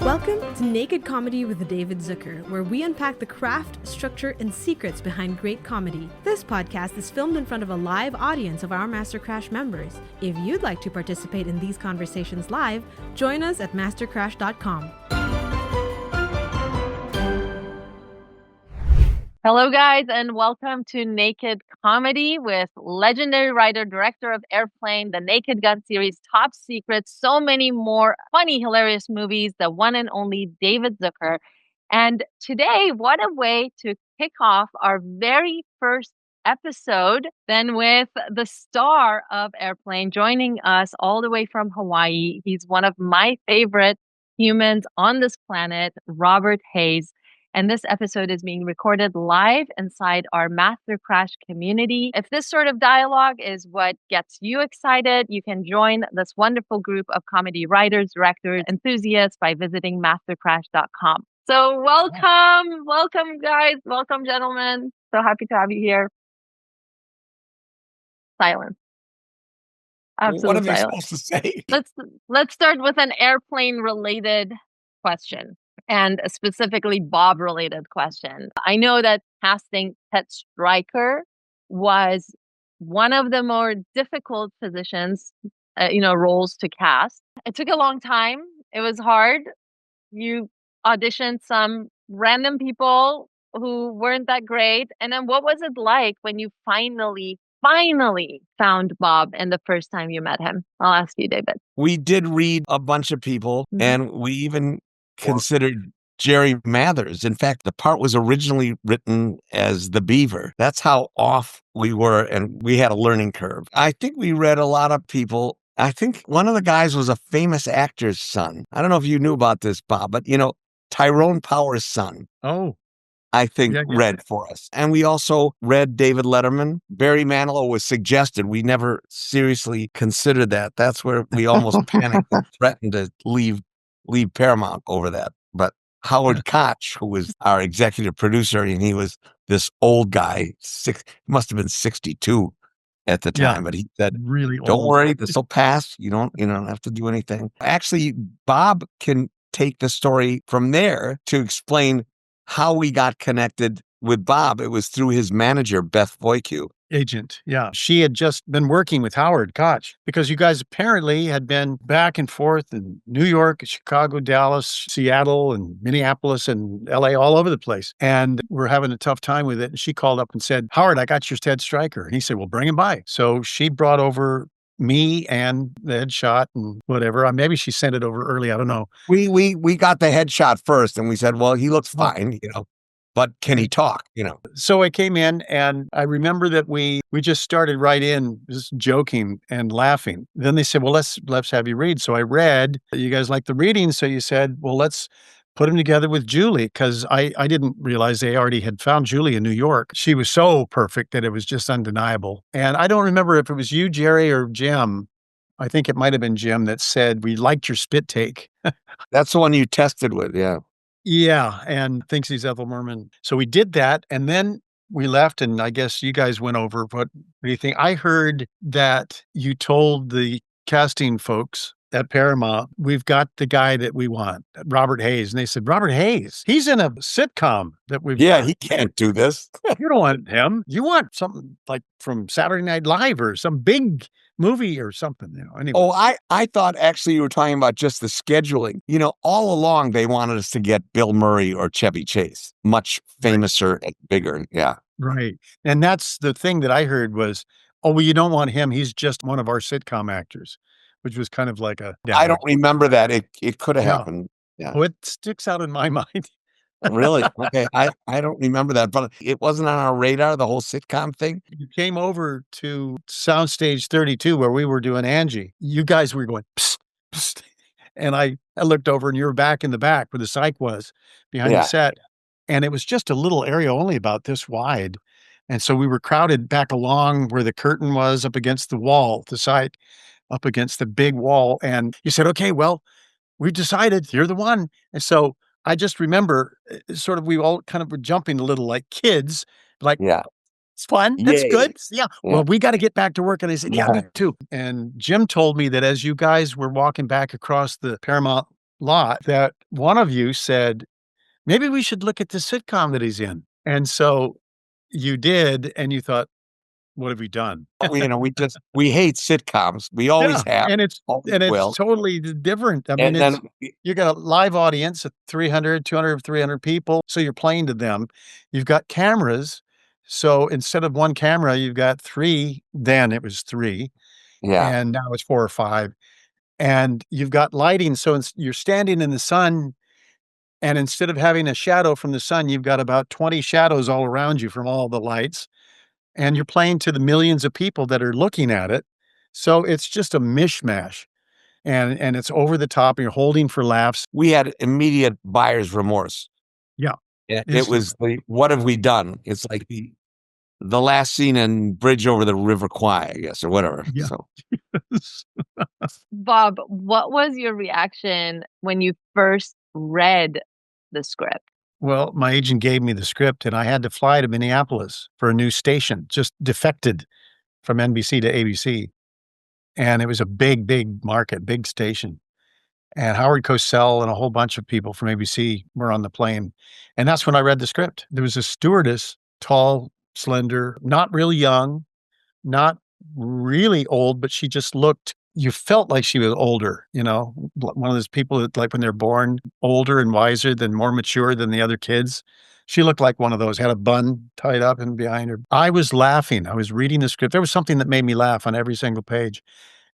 Welcome to Naked Comedy with David Zucker, where we unpack the craft, structure, and secrets behind great comedy. This podcast is filmed in front of a live audience of our MasterCrash members. If you'd like to participate in these conversations live, join us at mastercrash.com. Hello, guys, and welcome to Naked Comedy with legendary writer, director of Airplane, the Naked Gun series, Top Secrets, so many more funny, hilarious movies, the one and only David Zucker. And today, what a way to kick off our very first episode than with the star of Airplane joining us all the way from Hawaii. He's one of my favorite humans on this planet, Robert Hayes. And this episode is being recorded live inside our MasterCrash community. If this sort of dialogue is what gets you excited, you can join this wonderful group of comedy writers, directors, enthusiasts by visiting mastercrash.com. So welcome, guys. Welcome, gentlemen. So happy to have you here. Silence. Absolute what am I silence. supposed to say? Let's start with an airplane-related question. And a specifically Bob-related question. I know that casting Ted Stryker was one of the more difficult positions, roles to cast. It took a long time. It was hard. You auditioned some random people who weren't that great. And then what was it like when you finally found Bob and the first time you met him? I'll ask you, David. We did read a bunch of people, and we even considered Jerry Mathers. In fact, the part was originally written as the Beaver. That's how off we were, and we had a learning curve. I think we read a lot of people. I think one of the guys was a famous actor's son. I don't know if you knew about this, Bob, but Tyrone Power's son. Oh. I think read for us. And we also read David Letterman. Barry Manilow was suggested. We never seriously considered that. That's where we almost panicked and threatened to leave Paramount over that. But Howard Koch, who was our executive producer, and he was this old guy, he must have been 62 at the time, but he said, really don't old. worry, this will pass. You don't have to do anything. Actually, Bob can take the story from there to explain how we got connected with Bob. It was through his manager, Beth Voicu. Agent, yeah. She had just been working with Howard Koch because you guys apparently had been back and forth in New York, Chicago, Dallas, Seattle, and Minneapolis, and LA, all over the place. And we're having a tough time with it. And she called up and said, Howard, I got your Ted Stryker. And he said, well, bring him by. So she brought over me and the headshot and whatever. Maybe she sent it over early. I don't know. We got the headshot first, and we said, well, he looks fine, but can he talk, So I came in, and I remember that we just started right in just joking and laughing. Then they said, well, let's have you read. So I read. You guys like the reading, so you said, well, let's put him together with Julie, because I didn't realize they already had found Julie in New York. She was so perfect that it was just undeniable. And I don't remember if it was you, Jerry, or Jim. I think it might have been Jim that said, we liked your spit take. That's the one you tested with, yeah. Yeah, and thinks he's Ethel Merman. So we did that, and then we left, and I guess you guys went over. What do you think? I heard that you told the casting folks at Paramount, we've got the guy that we want, Robert Hayes. And they said, Robert Hayes? He's in a sitcom that we've Yeah, got. he can't do this. You don't want him. You want something like from Saturday Night Live or some big movie or something, anyway. Oh, I thought actually you were talking about just the scheduling. All along they wanted us to get Bill Murray or Chevy Chase, much famouser and bigger. Yeah. Right. And that's the thing that I heard was, oh, well, you don't want him. He's just one of our sitcom actors, which was kind of like a... I don't remember that. It could have happened. Yeah. Oh, it sticks out in my mind. Really? Okay. I don't remember that, but it wasn't on our radar, the whole sitcom thing. You came over to Soundstage 32 where we were doing Angie. You guys were going, psst, psst. And I looked over and you were back in the back where the psych was behind the set. And it was just a little area only about this wide. And so we were crowded back along where the curtain was up against the wall, the psych up against the big wall. And you said, okay, well, we've decided you're the one. And so I just remember sort of, we all kind of were jumping a little like kids, like, it's fun. That's good. Yeah. Well, we got to get back to work. And I said, yeah, me too. And Jim told me that as you guys were walking back across the Paramount lot that one of you said, maybe we should look at the sitcom that he's in. And so you did, and you thought, what have we done? We hate sitcoms. We always have. And it's Will. totally different. I mean, And then you got a live audience of 300, 200, 300 people. So you're playing to them. You've got cameras. So instead of one camera, you've got three. Then it was three. yeah, And now it's 4 or 5. And you've got lighting. So you're standing in the sun. And instead of having a shadow from the sun, you've got about 20 shadows all around you from all the lights. And you're playing to the millions of people that are looking at it. So it's just a mishmash. And it's over the top, and you're holding for laughs. we had immediate buyer's remorse. Yeah. It was what have we done? It's like the last scene in Bridge Over the River Kwai, I guess, or whatever. Yeah. So Bob, what was your reaction when you first read the script? Well, my agent gave me the script, and I had to fly to Minneapolis for a new station, just defected from NBC to ABC. And it was a big, big market, big station. And Howard Cosell and a whole bunch of people from ABC were on the plane. And that's when I read the script. There was a stewardess, tall, slender, not really young, not really old, but she just looked, you felt like she was older, one of those people that, like, when they're born, older and wiser than, more mature than the other kids. She looked like one of those, had a bun tied up and behind her. I was laughing. I was reading the script. There was something that made me laugh on every single page.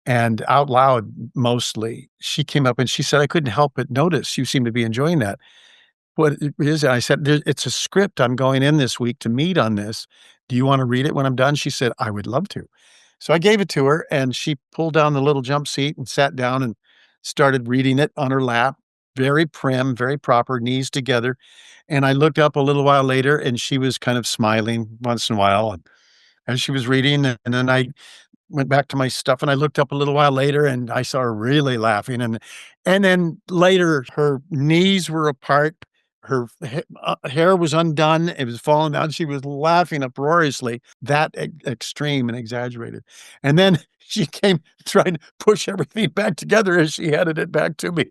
And out loud, mostly, she came up and she said, I couldn't help but notice you seem to be enjoying that. What is it? I said, it's a script. I'm going in this week to meet on this. Do you want to read it when I'm done? She said, I would love to. So I gave it to her, and she pulled down the little jump seat and sat down and started reading it on her lap. Very prim, very proper, knees together. And I looked up a little while later, and she was kind of smiling once in a while. And as she was reading, and then I went back to my stuff, and I looked up a little while later, and I saw her really laughing. And then later, her knees were apart. Her hair was undone. It was falling down. She was laughing uproariously, that extreme and exaggerated. And then she came trying to push everything back together as she handed it back to me,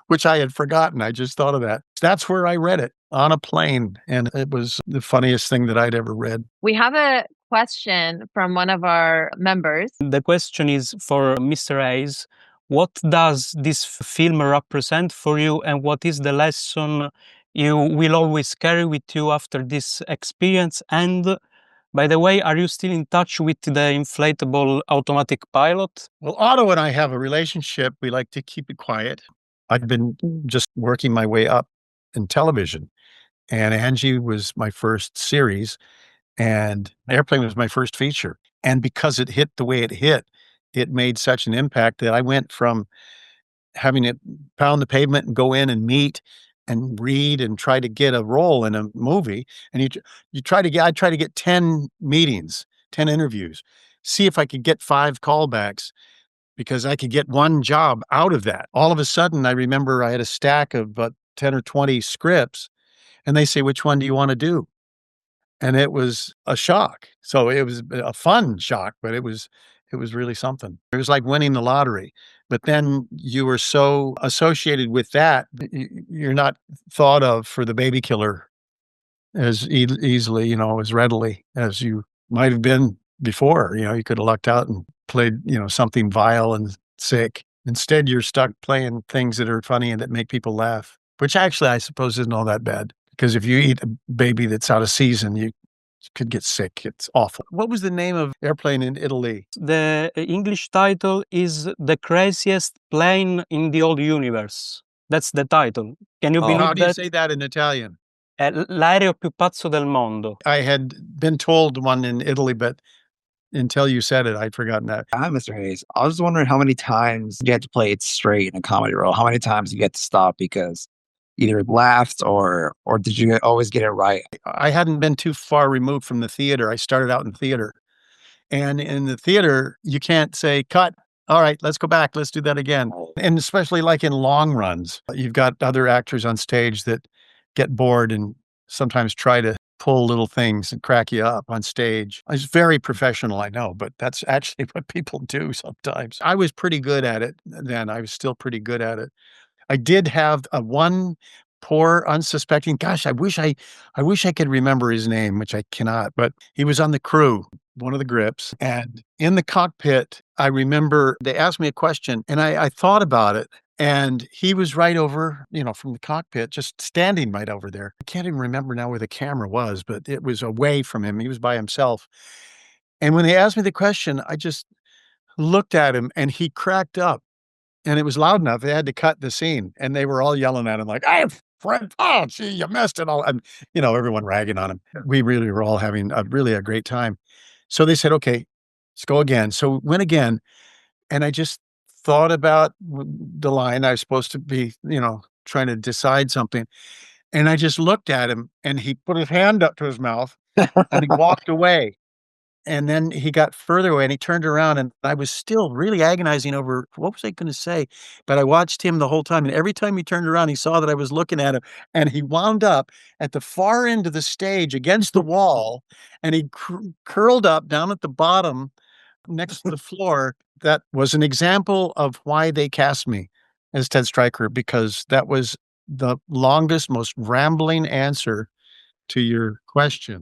which I had forgotten. I just thought of that. That's where I read it, on a plane. And it was the funniest thing that I'd ever read. We have a question from one of our members. The question is for Mr. Hayes. What does this film represent for you, and what is the lesson you will always carry with you after this experience? And by the way, are you still in touch with the inflatable automatic pilot? Well, Otto and I have a relationship. We like to keep it quiet. I've been just working my way up in television, and Angie was my first series, and Airplane was my first feature. And because it hit the way it hit, it made such an impact that I went from having to pound the pavement and go in and meet and read and try to get a role in a movie. And I try to get 10 meetings, 10 interviews, see if I could get 5 callbacks, because I could get one job out of that. All of a sudden, I remember I had a stack of about 10 or 20 scripts, and they say, which one do you want to do? And it was a shock. So it was a fun shock, but it was really something. It was like winning the lottery. But then you were so associated with that, you're not thought of for the baby killer as easily, as readily as you might have been before. You could have lucked out and played, something vile and sick. Instead, you're stuck playing things that are funny and that make people laugh, which actually, I suppose, isn't all that bad. Because if you eat a baby that's out of season, you could get sick. It's awful. What was the name of Airplane in Italy? The English title is The Craziest Plane in the Old Universe. That's the title. Can you believe How do you that? say that in Italian? L'aereo più pazzo del mondo. I had been told one in Italy, but until you said it, I'd forgotten that. Hi, Mr. Hayes. I was just wondering how many times you had to play it straight in a comedy role. How many times you get to stop because either laughed or did you always get it right? I hadn't been too far removed from the theater. I started out in theater. And in the theater, you can't say, cut. All right, let's go back. Let's do that again. And especially like in long runs, you've got other actors on stage that get bored and sometimes try to pull little things and crack you up on stage. It's very professional, I know, but that's actually what people do sometimes. I was pretty good at it then. I was still pretty good at it. I did have one poor unsuspecting, gosh, I wish I could remember his name, which I cannot, but he was on the crew, one of the grips. And in the cockpit, I remember they asked me a question and I thought about it. And he was right over, from the cockpit, just standing right over there. I can't even remember now where the camera was, but it was away from him. He was by himself. And when they asked me the question, I just looked at him and he cracked up. And it was loud enough. They had to cut the scene. And they were all yelling at him like, "Hey, Fred, oh, gee, you missed it all." And, everyone ragging on him. We really were all having a great time. So they said, "Okay, let's go again." So we went again. And I just thought about the line. I was supposed to be, trying to decide something. And I just looked at him and he put his hand up to his mouth and he walked away. And then he got further away and he turned around and I was still really agonizing over what was I going to say? But I watched him the whole time. And every time he turned around, he saw that I was looking at him and he wound up at the far end of the stage against the wall and he curled up down at the bottom next to the floor. That was an example of why they cast me as Ted Stryker, because that was the longest, most rambling answer to your question.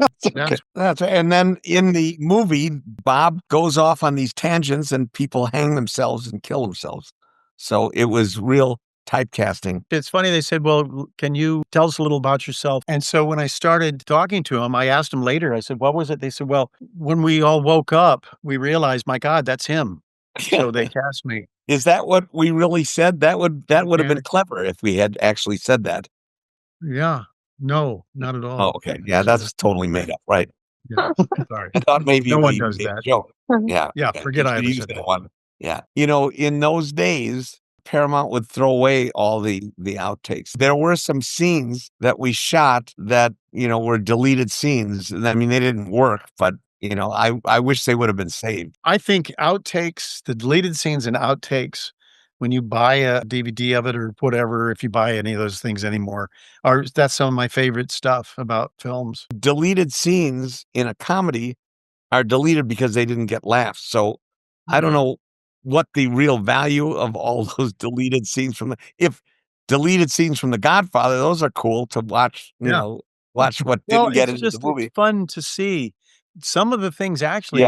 That's and then in the movie, Bob goes off on these tangents and people hang themselves and kill themselves. So it was real typecasting. It's funny. They said, "Well, can you tell us a little about yourself?" And so when I started talking to him, I asked him later, I said, "What was it?" They said, "Well, when we all woke up, we realized, my God, that's him." So they cast me. Is that what we really said? That would have been clever if we had actually said that. Yeah. No, not at all. Oh, okay. Yeah, that's totally made up, right? Yeah. Sorry. I thought maybe No one we does made a that. joke. Yeah. Yeah, okay. forget You I should ever use said that that. one. Yeah. In those days, Paramount would throw away all the outtakes. There were some scenes that we shot that, were deleted scenes. I mean, they didn't work, but I wish they would have been saved. I think outtakes, the deleted scenes and outtakes, when you buy a DVD of it or whatever, if you buy any of those things anymore, that's some of my favorite stuff about films. Deleted scenes in a comedy are deleted because they didn't get laughs. So I don't know what the real value of all those deleted scenes if deleted scenes from The Godfather, those are cool to watch, watch what didn't get into the movie. It's fun to see. Some of the things actually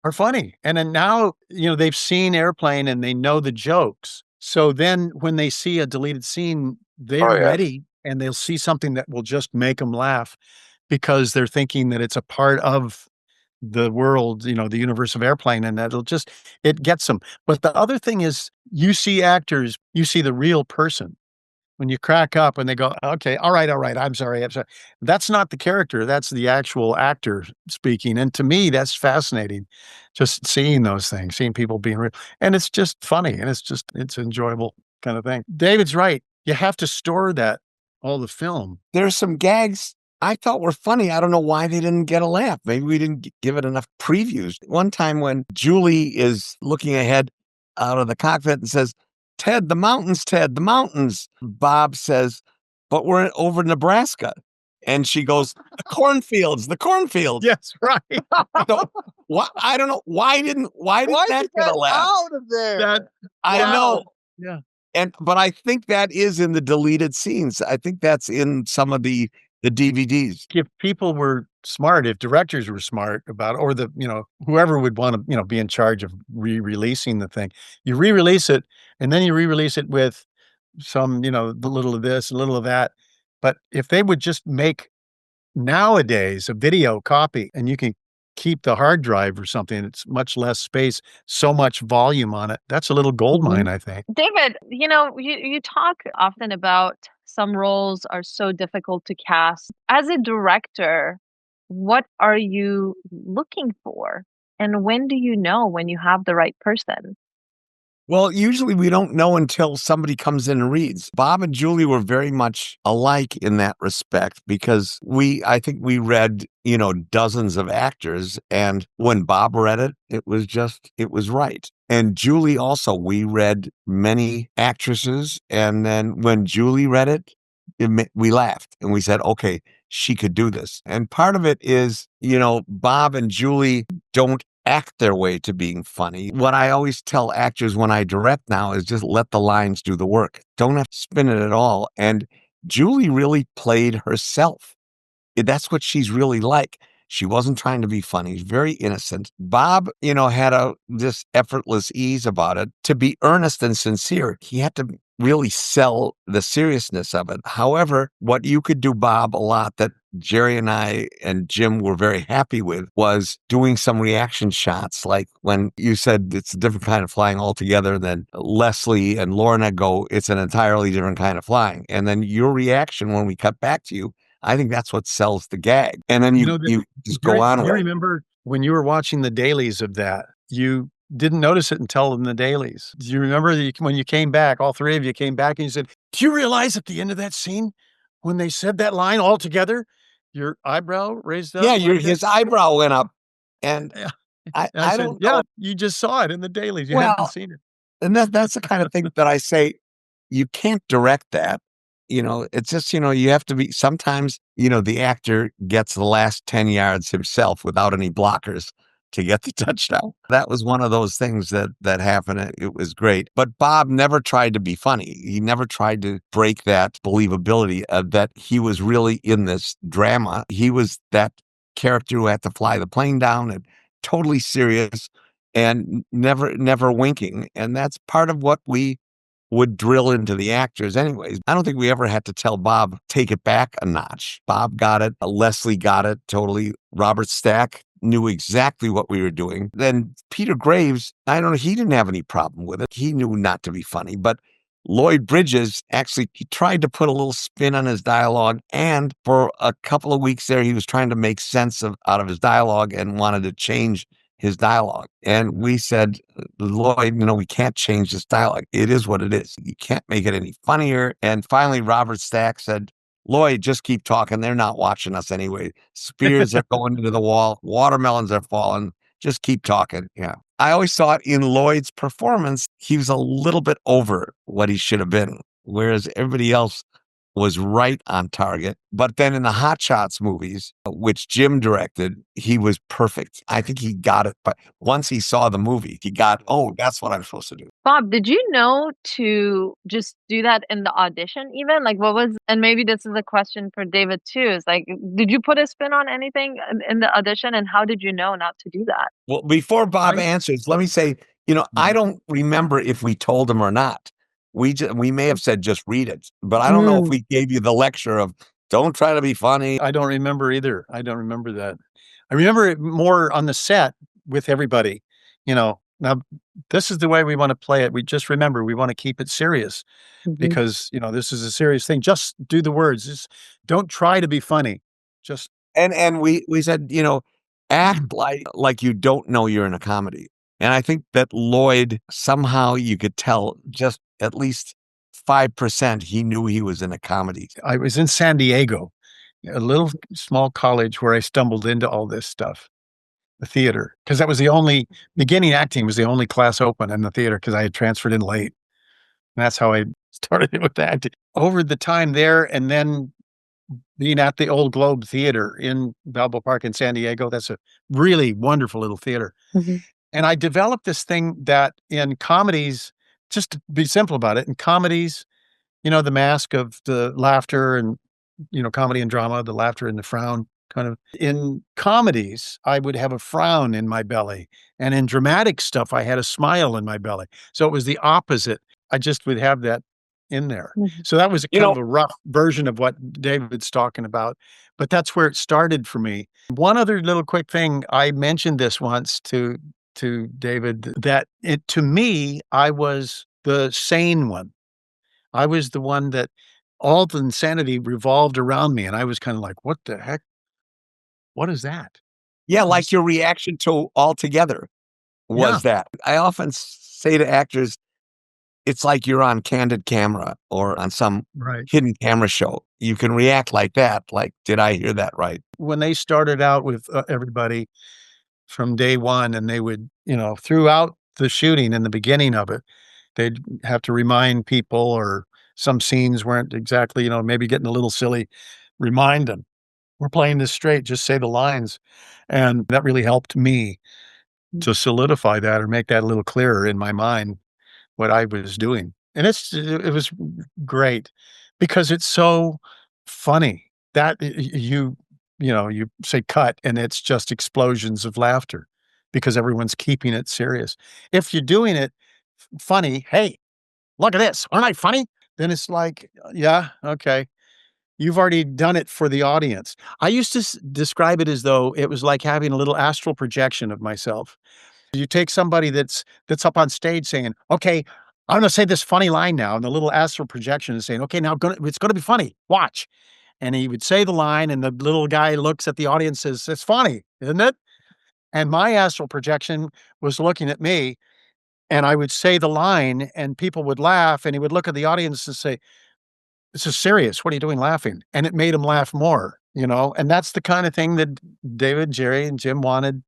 are funny. And then now, they've seen Airplane and they know the jokes. So then when they see a deleted scene, they're ready and they'll see something that will just make them laugh because they're thinking that it's a part of the world, the universe of Airplane, and it gets them. But the other thing is you see actors, you see the real person. When you crack up and they go, "Okay, all right, I'm sorry. That's not the character, that's the actual actor speaking. And to me, that's fascinating, just seeing those things, seeing people being real. And it's just funny and it's enjoyable kind of thing. David's right. You have to store all the film. There's some gags I thought were funny. I don't know why they didn't get a laugh. Maybe we didn't give it enough previews. One time when Julie is looking ahead out of the cockpit and says, "Ted, the mountains, Ted, the mountains." Bob says, "But we're over Nebraska." And she goes, the cornfields. Yes, right. So, I don't know. Why didn't that get a laugh? Out of there. I know. Yeah. But I think that is in the deleted scenes. I think that's in some of the DVDs. If people were smart, if directors were smart about, or whoever would want to, be in charge of re-releasing the thing, you re-release it and then you re-release it with some, the little of this, a little of that. But if they would just make nowadays a video copy and you can keep the hard drive or something, it's much less space, so much volume on it. That's a little gold mine, I think. David, you talk often about some roles are so difficult to cast. As a director, what are you looking for? And when do you know when you have the right person? Well, usually we don't know until somebody comes in and reads. Bob and Julie were very much alike in that respect because I think we read, dozens of actors. And when Bob read it, it was right. And Julie also, we read many actresses. And then when Julie read it, we laughed and we said, okay, she could do this. And part of it is, Bob and Julie don't act their way to being funny. What I always tell actors when I direct now is just let the lines do the work. Don't have to spin it at all. And Julie really played herself. That's what she's really like. She wasn't trying to be funny, very innocent. Bob, had this effortless ease about it. To be earnest and sincere, he had to really sell the seriousness of it. However, what you could do, Bob, a lot that Jerry and I and Jim were very happy with was doing some reaction shots. Like when you said it's a different kind of flying altogether, then Leslie and Lorna go, it's an entirely different kind of flying. And then your reaction when we cut back to you, I think that's what sells the gag. And then you just go on. Do you remember when you were watching the dailies of that, you didn't notice it until in the dailies. Do you remember when you came back, all three of you came back and you said, do you realize at the end of that scene, when they said that line all together, your eyebrow raised up? Yeah, his eyebrow went up. And I said, don't know. you just saw it in the dailies. You Well, hadn't seen it. And that's the kind of thing that I say, you can't direct that. It's just, you have to be, sometimes, the actor gets the last 10 yards himself without any blockers to get the touchdown. That was one of those things that happened. It was great. But Bob never tried to be funny. He never tried to break that believability that he was really in this drama. He was that character who had to fly the plane down and totally serious and never winking. And that's part of what we would drill into the actors anyways. I don't think we ever had to tell Bob, take it back a notch. Bob got it. Leslie got it totally. Robert Stack knew exactly what we were doing. Then Peter Graves, I don't know, he didn't have any problem with it. He knew not to be funny. But Lloyd Bridges, actually, he tried to put a little spin on his dialogue. And for a couple of weeks there, he was trying to make sense out of his dialogue and wanted to change his dialogue. And we said, Lloyd, we can't change this dialogue. It is what it is. You can't make it any funnier. And finally, Robert Stack said, Lloyd, just keep talking. They're not watching us anyway. Spears are going into the wall. Watermelons are falling. Just keep talking. Yeah. I always thought in Lloyd's performance, he was a little bit over what he should have been, whereas everybody else was right on target. But then in the Hot Shots movies, which Jim directed, he was perfect. I think he got it. But once he saw the movie, he got, that's what I'm supposed to do. Bob, did you know to just do that in the audition even? Like and maybe this is a question for David too, is like, did you put a spin on anything in the audition and how did you know not to do that? Well, before Bob answers, let me say, I don't remember if we told him or not. We may have said, just read it, but I don't know if we gave you the lecture of don't try to be funny. I don't remember either. I don't remember that. I remember it more on the set with everybody, now this is the way we want to play it. We just remember, we want to keep it serious because, this is a serious thing. Just do the words. Just don't try to be funny. Just. And we said, act like you don't know you're in a comedy. And I think that Lloyd, somehow you could tell just at least 5% he knew he was in a comedy. I was in San Diego, a little small college where I stumbled into all this stuff, the theater, because that was the only, beginning acting was the only class open in the theater because I had transferred in late. And that's how I started with acting. Over the time there and then being at the Old Globe Theater in Balboa Park in San Diego, that's a really wonderful little theater. And I developed this thing that in comedies, just to be simple about it, in comedies, the mask of the laughter and, comedy and drama, the laughter and the frown kind of. In comedies, I would have a frown in my belly. And in dramatic stuff, I had a smile in my belly. So it was the opposite. I just would have that in there. So that was kind of a rough version of what David's talking about. But that's where it started for me. One other little quick thing, I mentioned this once to David, that to me, I was the sane one. I was the one that all the insanity revolved around me. And I was kind of like, what the heck? What is that? Yeah, like your reaction to Altogether was that. I often say to actors, it's like you're on candid camera or on some hidden camera show. You can react like that. Like, did I hear that right? When they started out with everybody from day one, and they would, throughout the shooting in the beginning of it, they'd have to remind people, or some scenes weren't exactly, maybe getting a little silly, remind them, we're playing this straight, just say the lines. And that really helped me to solidify that or make that a little clearer in my mind what I was doing. And it was great because it's so funny that you say cut and it's just explosions of laughter because everyone's keeping it serious. If you're doing it funny, hey, look at this, aren't I funny? Then it's like, yeah, okay. You've already done it for the audience. I used to describe it as though it was like having a little astral projection of myself. You take somebody that's up on stage saying, "Okay, I'm gonna say this funny line now," and the little astral projection is saying, "Okay, now it's gonna be funny. Watch." And he would say the line, and the little guy looks at the audience and says, "It's funny, isn't it?" And my astral projection was looking at me, and I would say the line, and people would laugh, and he would look at the audience and say, "This is serious. What are you doing laughing?" And it made him laugh more, and that's the kind of thing that David, Jerry, and Jim wanted.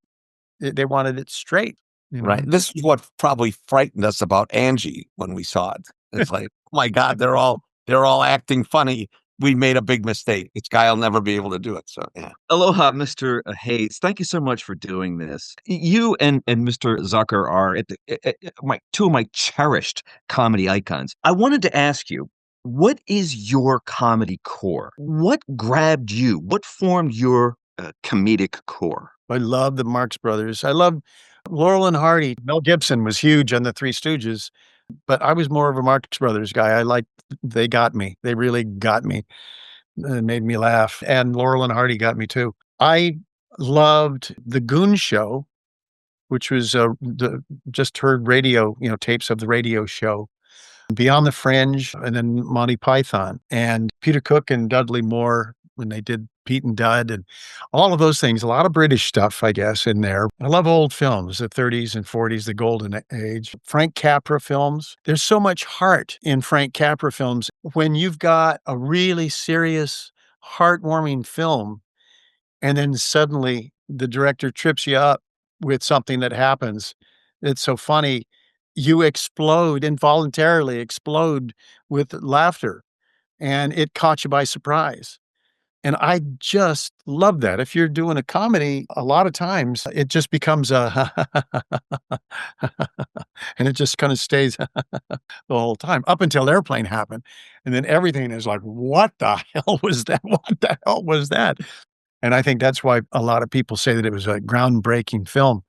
They wanted it straight. Right. This is what probably frightened us about Angie when we saw it. It's like, oh my God, they're all acting funny. We made a big mistake. This guy will never be able to do it. So yeah. Aloha, Mr. Hayes. Thank you so much for doing this. You and Mr. Zucker are two of my cherished comedy icons. I wanted to ask you, what is your comedy core? What grabbed you? What formed your comedic core? I love the Marx Brothers. I love Laurel and Hardy. Mel Gibson was huge on the Three Stooges, but I was more of a Marx Brothers guy. They got me. They really got me. It made me laugh. And Laurel and Hardy got me too. I loved The Goon Show, which was just heard radio, tapes of the radio show. Beyond the Fringe, and then Monty Python, and Peter Cook and Dudley Moore when they did Pete and Dud, and all of those things. A lot of British stuff, I guess, in there. I love old films, the 30s and 40s, the golden age. Frank Capra films. There's so much heart in Frank Capra films. When you've got a really serious, heartwarming film, and then suddenly the director trips you up with something that happens, it's so funny. You involuntarily explode with laughter, and it caught you by surprise. And I just love that. If you're doing a comedy, a lot of times it just becomes a and it just kind of stays the whole time up until Airplane happened. And then everything is like, what the hell was that? What the hell was that? And I think that's why a lot of people say that it was a groundbreaking film.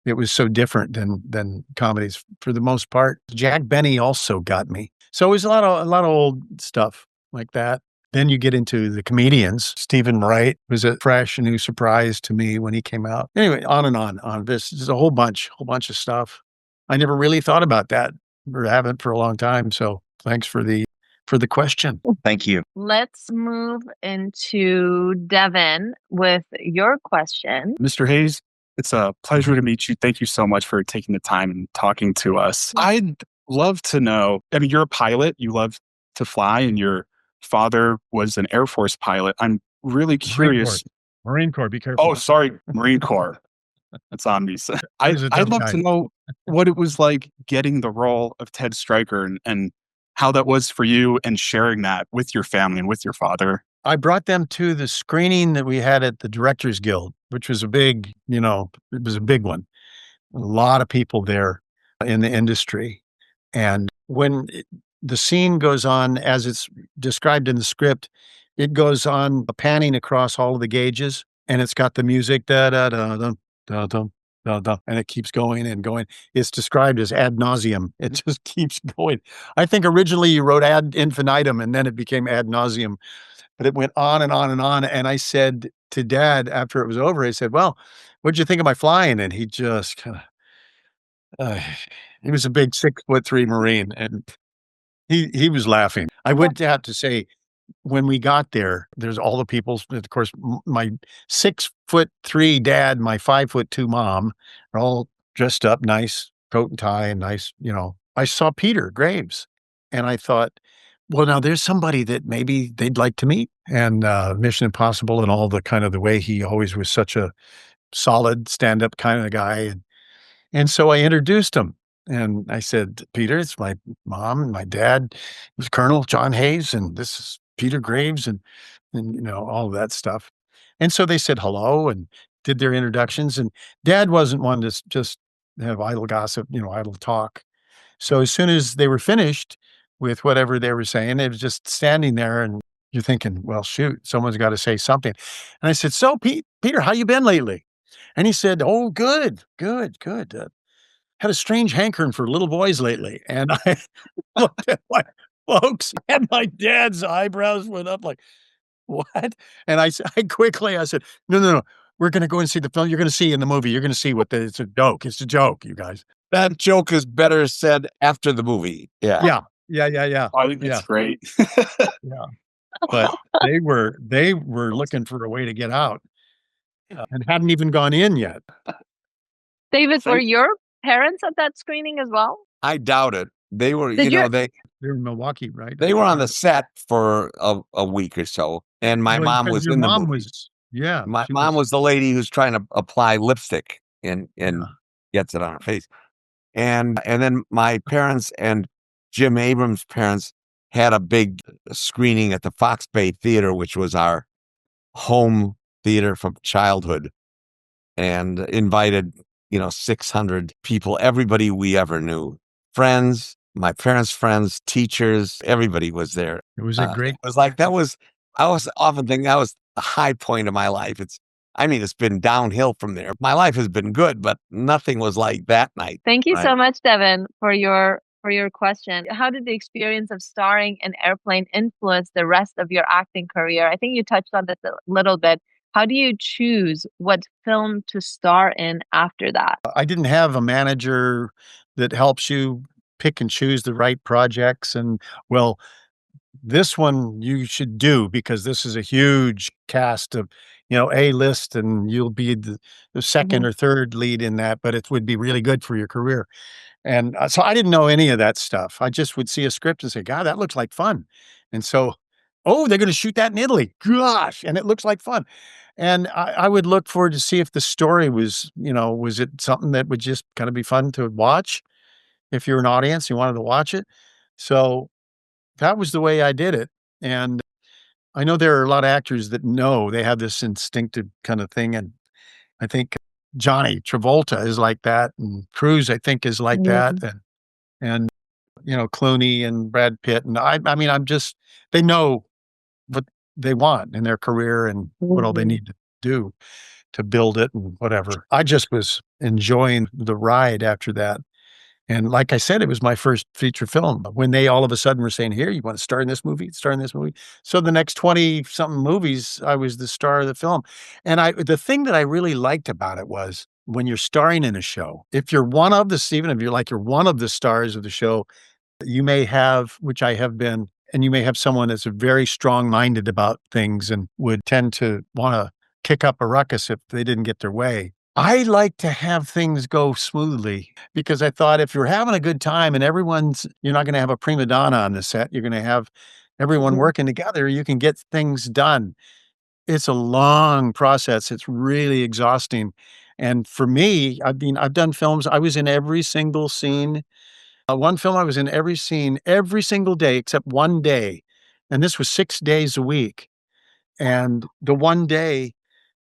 It was so different than comedies for the most part. Jack Benny also got me. So it was a lot of old stuff like that. Then you get into the comedians. Stephen Wright was a fresh new surprise to me when he came out. Anyway, on and on. This is a whole bunch of stuff. I never really thought about that or haven't for a long time. So thanks for the question. Thank you. Let's move into Devin with your question. Mr. Hayes, it's a pleasure to meet you. Thank you so much for taking the time and talking to us. I'd love to know, you're a pilot. You love to fly, and your father was an Air Force pilot. I'm really curious. Marine Corps, be careful. Oh, sorry, Marine Corps. That's on me. I'd love to know what it was like getting the role of Ted Stryker and how that was for you and sharing that with your family and with your father. I brought them to the screening that we had at the Directors Guild, which was a big, it was a big one. A lot of people there in the industry. And when the scene goes on, as it's described in the script, it goes on panning across all of the gauges, and it's got the music, da da da da da da da da, and it keeps going and going. It's described as ad nauseum. It just keeps going. I think originally you wrote ad infinitum, and then it became ad nauseum. But it went on and on and on. And I said to Dad after it was over, I said, "Well, what'd you think of my flying?" And he just kind of, he was a big 6'3" Marine, and he was laughing. I would have to say, when we got there, there's all the people, of course, my 6'3" dad, my 5'2" mom, are all dressed up, nice coat and tie and nice, I saw Peter Graves, and I thought, well, now there's somebody that maybe they'd like to meet. And Mission Impossible and all the kind of the way he always was such a solid stand-up kind of guy. And so I introduced him. And I said, "Peter, it's my mom and my dad. It was Colonel John Hayes, and this is Peter Graves," and all of that stuff. And so they said hello and did their introductions. And Dad wasn't one to just have idle gossip, idle talk. So as soon as they were finished with whatever they were saying, it was just standing there, and you're thinking, well, shoot, someone's got to say something. And I said, so Peter, how you been lately? And he said, oh, good. Had a strange hankering for little boys lately. And I looked at my folks, and my dad's eyebrows went up like, what? And I said, no. We're going to go and see the film. You're going to see in the movie. You're going to see it's a joke. It's a joke, you guys. That joke is better said after the movie. Yeah. Yeah. I think that's great. Yeah. But they were looking for a way to get out and hadn't even gone in yet. David, were your parents at that screening as well? I doubt it. They were, Did they They're in Milwaukee, right? they were on the set for a week or so, and my mom was in the movie. My mom was the lady who's trying to apply lipstick and gets it on her face. And then my parents and Jim Abrams' parents had a big screening at the Fox Bay Theater, which was our home theater from childhood, and invited, 600 people, everybody we ever knew, friends, my parents' friends, teachers, everybody was there. It was a great. It was like I was often thinking that was the high point of my life. It's been downhill from there. My life has been good, but nothing was like that night. Thank you so much, Devin, for your question. How did the experience of starring in Airplane influence the rest of your acting career? I think you touched on this a little bit. How do you choose what film to star in after that? I didn't have a manager that helps you pick and choose the right projects. And well, this one you should do because this is a huge cast of, A-list, and you'll be the second or third lead in that, but it would be really good for your career. And so I didn't know any of that stuff. I just would see a script and say, God, that looks like fun. And so, oh, they're going to shoot that in Italy. Gosh. And it looks like fun. And I would look forward to see if the story was, was it something that would just kind of be fun to watch? If you're an audience, you wanted to watch it. So that was the way I did it. And I know there are a lot of actors that know they have this instinctive kind of thing. And I think Johnny Travolta is like that. And Cruise, I think, is like that. And Clooney and Brad Pitt. And they know what they want in their career and what all they need to do to build it and whatever. I just was enjoying the ride after that. And like I said, it was my first feature film. When they all of a sudden were saying, here, you want to star in this movie? Star in this movie. So the next 20-something movies, I was the star of the film. And the thing that I really liked about it was when you're starring in a show, if you're one of the stars of the show, you may have, which I have been, and you may have someone that's very strong-minded about things and would tend to want to kick up a ruckus if they didn't get their way. I like to have things go smoothly because I thought if you're having a good time and you're not going to have a prima donna on the set, you're going to have everyone working together, you can get things done. It's a long process. It's really exhausting. And for me, I've done films. I was in every single scene. One film I was in every scene every single day except one day. And this was 6 days a week. And the one day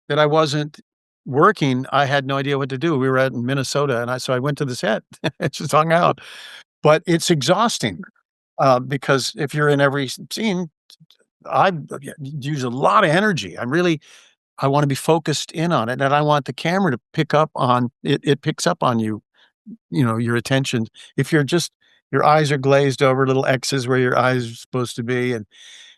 that I wasn't working, I had no idea what to do. We were in Minnesota, and so I went to the set and just hung out. But it's exhausting because if you're in every scene, I use a lot of energy. I want to be focused in on it, and I want the camera to pick up on it. It picks up on you, your attention. If your eyes are glazed over, little X's where your eyes are supposed to be, and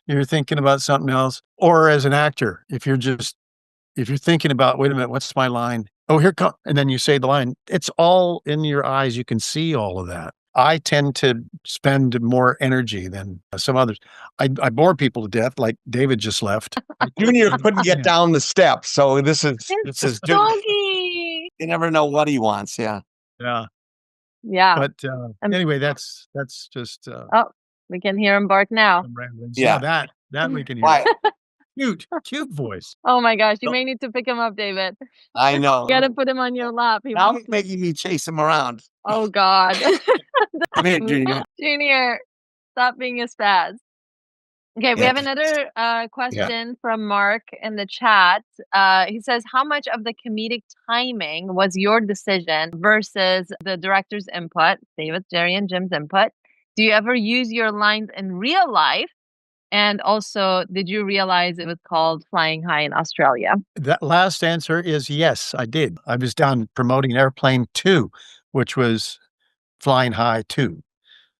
you're thinking about something else, or as an actor, if you're thinking about, wait a minute, what's my line? Oh, and then you say the line. It's all in your eyes. You can see all of that. I tend to spend more energy than some others. I bore people to death, like David just left. Junior couldn't get down the steps, so this is Doggy. You never know what he wants. Yeah. Yeah. But anyway, that's just. We can hear him bark now. Yeah, that we can hear. Cute voice. Oh my gosh, you may need to pick him up, David. I know. You gotta put him on your lap. Now he's making me chase him around. Oh God. Come here, Junior. Junior, stop being a spaz. Okay, we Yeah. have another question from Mark in the chat. He says, how much of the comedic timing was your decision versus the director's input, David, Jerry, and Jim's input? Do you ever use your lines in real life? And also, did you realize it was called Flying High in Australia? That last answer is yes, I did. I was down promoting Airplane 2, which was Flying High 2.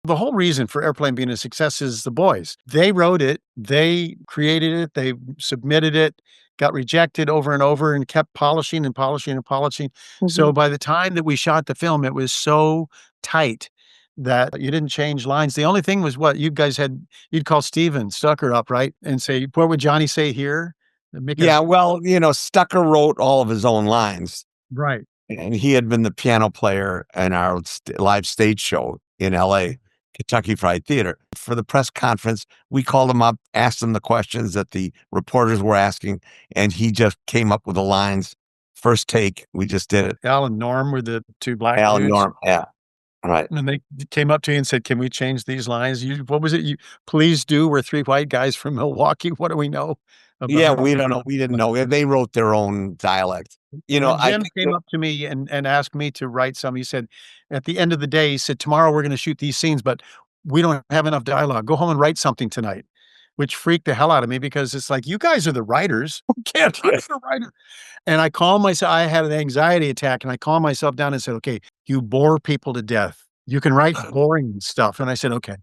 The whole reason for Airplane being a success is the boys. They wrote it, they created it, they submitted it, got rejected over and over, and kept polishing and polishing and polishing. So by the time that we shot the film, it was so tight that you didn't change lines. The only thing was what you guys had, you'd call Steven Stucker up, right? And say, what would Johnny say here? Yeah, well, Stucker wrote all of his own lines. Right. And he had been the piano player in our live stage show in LA, Kentucky Fried Theater. For the press conference, we called him up, asked him the questions that the reporters were asking, and he just came up with the lines. First take, we just did it. Al and Norm were the two black Al and dudes. Norm, yeah. Right. And they came up to you and said, can we change these lines? What was it? Please do. We're three white guys from Milwaukee. What do we know? Yeah, we don't know. We didn't know. They wrote their own dialect. Jim came up to me and asked me to write some. He said, at the end of the day, he said, tomorrow we're going to shoot these scenes, but we don't have enough dialogue. Go home and write something tonight, which freaked the hell out of me because it's like, you guys are the writers. Who can't write the writer? And I calmed myself. I had an anxiety attack and I calmed myself down and said, okay, you bore people to death. You can write boring stuff. And I said, okay.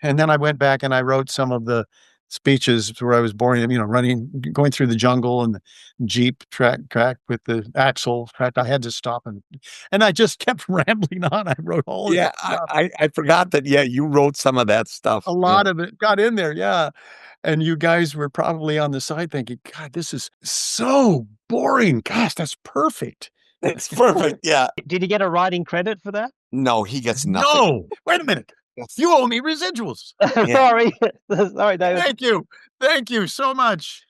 And then I went back and I wrote some of the speeches where I was boring them, going through the jungle and the Jeep track with the axle track. I had to stop and I just kept rambling on. I wrote all of that stuff. I forgot that. Yeah, you wrote some of that stuff. A lot of it got in there. Yeah. And you guys were probably on the side thinking, God, this is so boring. Gosh, that's perfect. It's perfect. Yeah. Did he get a writing credit for that? No, he gets nothing. No, wait a minute. You owe me residuals. Sorry, David. Thank you so much.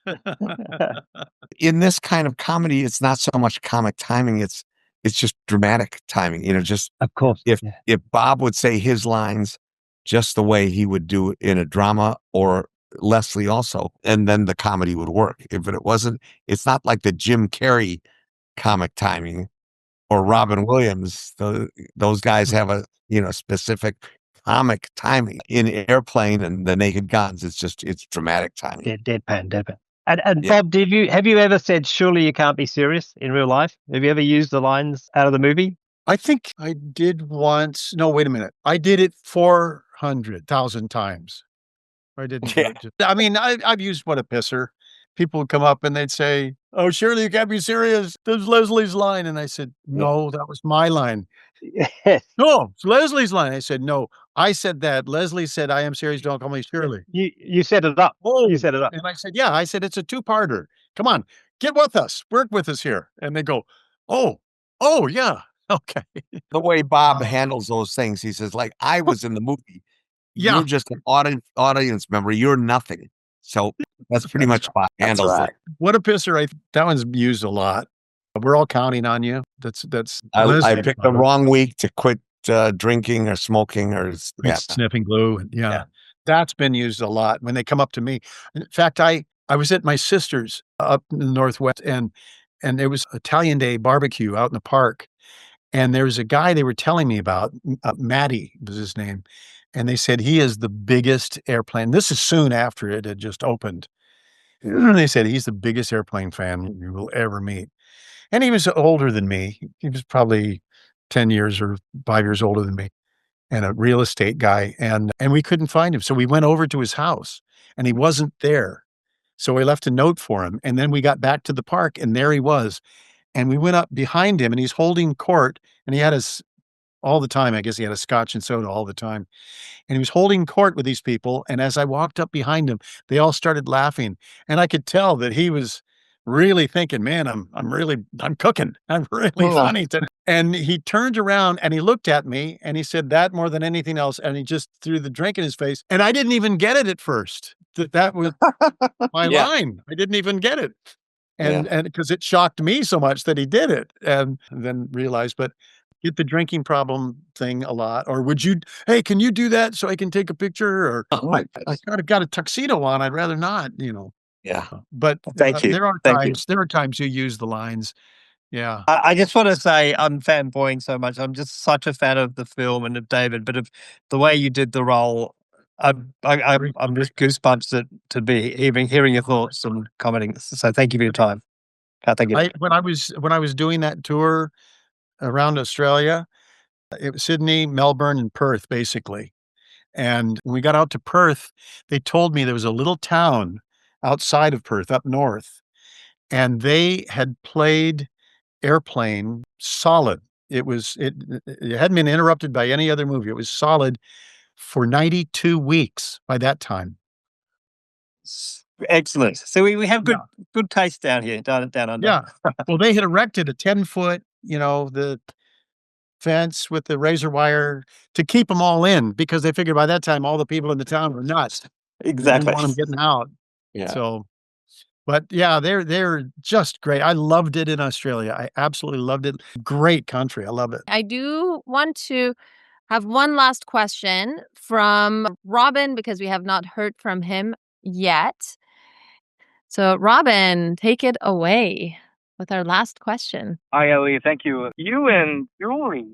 In this kind of comedy, it's not so much comic timing. It's just dramatic timing. Just of course. If Bob would say his lines just the way he would do it in a drama, or Leslie also, and then the comedy would work. If it wasn't, it's not like the Jim Carrey comic timing or Robin Williams. Those guys have a specific comic timing. In Airplane and The Naked Guns, it's dramatic timing. Deadpan. And Bob, have you ever said, surely you can't be serious in real life? Have you ever used the lines out of the movie? I think I did once. No, wait a minute. I did it 400,000 times. I didn't. Yeah. I mean, I've used what a pisser. People would come up and they'd say, oh, surely you can't be serious. There's Leslie's line. And I said, no, that was my line. No, it's Leslie's line. I said, no, I said that. Leslie said, I am serious. Don't call me Shirley. You set it up. Oh, you set it up. And I said, yeah, it's a two-parter. Come on, get with us. Work with us here. And they go, oh, yeah. Okay. The way Bob handles those things, he says, like, I was in the movie. Yeah. You're just an audience member. You're nothing. So that's pretty much Bob handles it. What a pisser. That one's used a lot. We're all counting on you. That's. I picked the wrong week to quit drinking or smoking or sniffing glue. Yeah. That's been used a lot when they come up to me. In fact, I was at my sister's up in the Northwest and there was Italian Day barbecue out in the park. And there was a guy they were telling me about, Matty was his name. And they said he is the biggest Airplane. This is soon after it had just opened. And they said he's the biggest Airplane fan you will ever meet. And he was older than me. He was probably 10 years or 5 years older than me, and a real estate guy. And we couldn't find him. So we went over to his house and he wasn't there. So we left a note for him. And then we got back to the park and there he was. And we went up behind him and he's holding court and he had all the time. I guess he had a scotch and soda all the time. And he was holding court with these people. And as I walked up behind him, they all started laughing. And I could tell that he was really thinking, man, I'm cooking. I'm really funny today. And he turned around and he looked at me and he said that more than anything else. And he just threw the drink in his face. And I didn't even get it at first. That was my line. I didn't even get it. And because it shocked me so much that he did it, and then realized, but get the drinking problem thing a lot. Or would you, hey, can you do that so I can take a picture? Or Oh my I gosh. got a tuxedo on. I'd rather not, Yeah. But Thank you. there are Thank you. times you use the lines. Yeah. I just want to say I'm fanboying so much. I'm just such a fan of the film and of David, but of the way you did the role. I'm just goosebumps to be even hearing your thoughts and commenting. So thank you for your time. Can't thank you. When I was doing that tour around Australia, it was Sydney, Melbourne, and Perth, basically. And when we got out to Perth, they told me there was a little town outside of Perth, up north, and they had played Airplane solid. It hadn't been interrupted by any other movie. It was solid for 92 weeks by that time. Excellent. So we have good taste down here, down under. Yeah. Well, they had erected a 10-foot, the fence with the razor wire to keep them all in because they figured by that time all the people in the town were nuts. Exactly. They didn't want them getting out. Yeah. So, but yeah, they're just great. I loved it in Australia. I absolutely loved it. Great country. I love it. I do want to have one last question from Robin because we have not heard from him yet. So, Robin, take it away with our last question. Hi, Ellie. Thank you. You and Julie,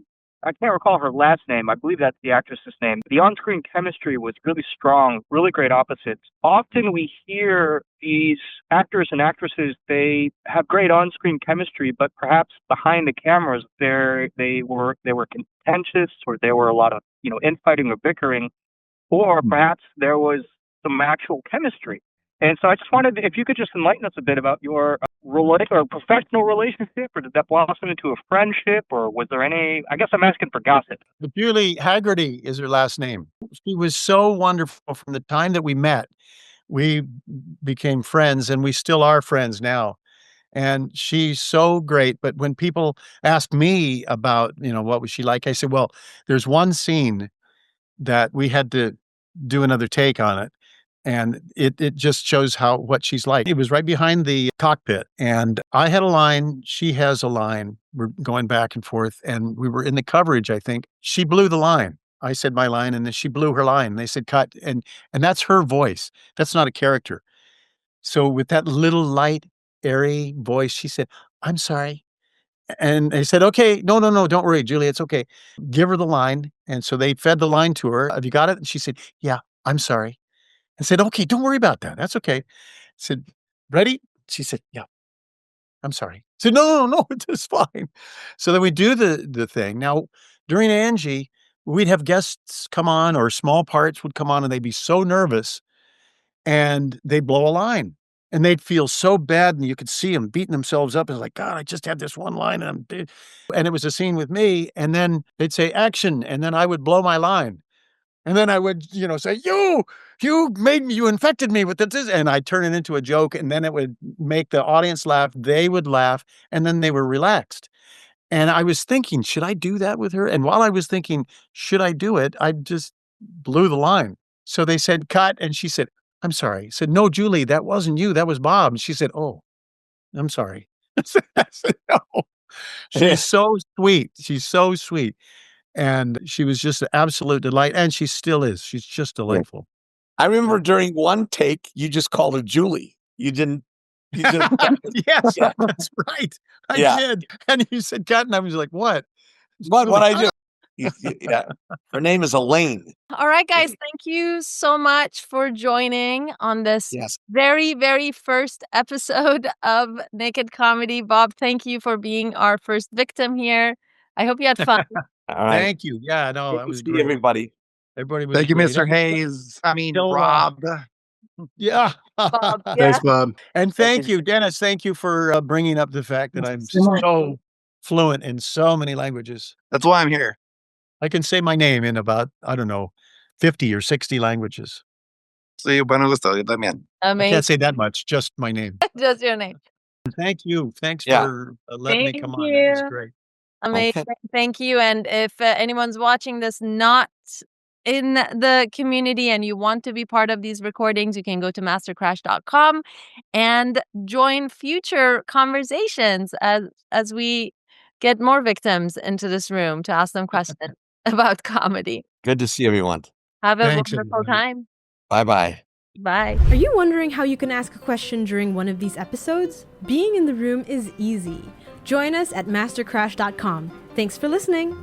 I can't recall her last name. I believe that's the actress's name. The on-screen chemistry was really strong, really great opposites. Often we hear these actors and actresses, they have great on-screen chemistry, but perhaps behind the cameras, they were contentious, or there were a lot of infighting or bickering, or perhaps there was some actual chemistry. And so I just wanted, if you could just enlighten us a bit about your professional relationship, or did that blossom into a friendship, or was there any, I guess I'm asking for gossip. Julie Hagerty is her last name. She was so wonderful from the time that we met. We became friends, and we still are friends now. And she's so great. But when people ask me about, what was she like? I said, well, there's one scene that we had to do another take on it. And it just shows what she's like. It was right behind the cockpit, and I had a line. She has a line. We're going back and forth, and we were in the coverage, I think. She blew the line. I said my line, and then she blew her line. They said cut, and that's her voice. That's not a character. So with that little light, airy voice, she said, "I'm sorry." And they said, "Okay, no, don't worry, Julie, it's okay. Give her the line." And so they fed the line to her. "Have you got it?" And she said, "Yeah, I'm sorry." I said, "Okay, don't worry about that. That's okay." I said, "Ready?" She said, "Yeah, I'm sorry." I said, No, it's fine." So then we do the thing. Now, during Angie, we'd have guests come on, or small parts would come on, and they'd be so nervous, and they'd blow a line. And they'd feel so bad, and you could see them beating themselves up. It's like, God, I just had this one line, and it was a scene with me. And then they'd say action, and then I would blow my line. And then I would, say, you made me, you infected me with this. And I'd turn it into a joke, and then it would make the audience laugh. They would laugh, and then they were relaxed. And I was thinking, should I do that with her? And while I was thinking, should I do it? I just blew the line. So they said, cut. And she said, "I'm sorry." I said, "No, Julie, that wasn't you. That was Bob." And she said, "Oh, I'm sorry." I said, "No." She's so sweet. She's so sweet. And she was just an absolute delight, and she still is. She's just delightful. I remember during one take, you just called her Julie. You didn't. Yes, Yeah. that's right. I Yeah. did. And you said cut, and I was like, what? What I do? Yeah. Her name is Elaine. All right, guys, thank you so much for joining on this Yes. very, very first episode of Naked Comedy. Bob, thank you for being our first victim here. I hope you had fun. All right. Thank you. Yeah, no, that was See great. everybody. Everybody was Thank you, great. Mr. Hayes. I mean, Still, Rob. Yeah. Bob, yeah. Thanks, Bob. And thank you, Dennis. Thank you for bringing up the fact that I'm so fluent in so many languages. That's why I'm here. I can say my name in about, 50 or 60 languages. Sí, bueno gusto. Yo también. I Amazing. can't say that much, just my name. Just your name. Thank you. Thanks Yeah. for letting me Thank come on. That was you. great. Amazing. Thank you. And if anyone's watching this not in the community and you want to be part of these recordings, you can go to mastercrash.com and join future conversations as we get more victims into this room to ask them questions about comedy. Good to see everyone. Have a Thanks, wonderful everybody. time. Bye-bye. Bye. Are you wondering how you can ask a question during one of these episodes? Being in the room is easy. Join us at mastercrash.com. Thanks for listening.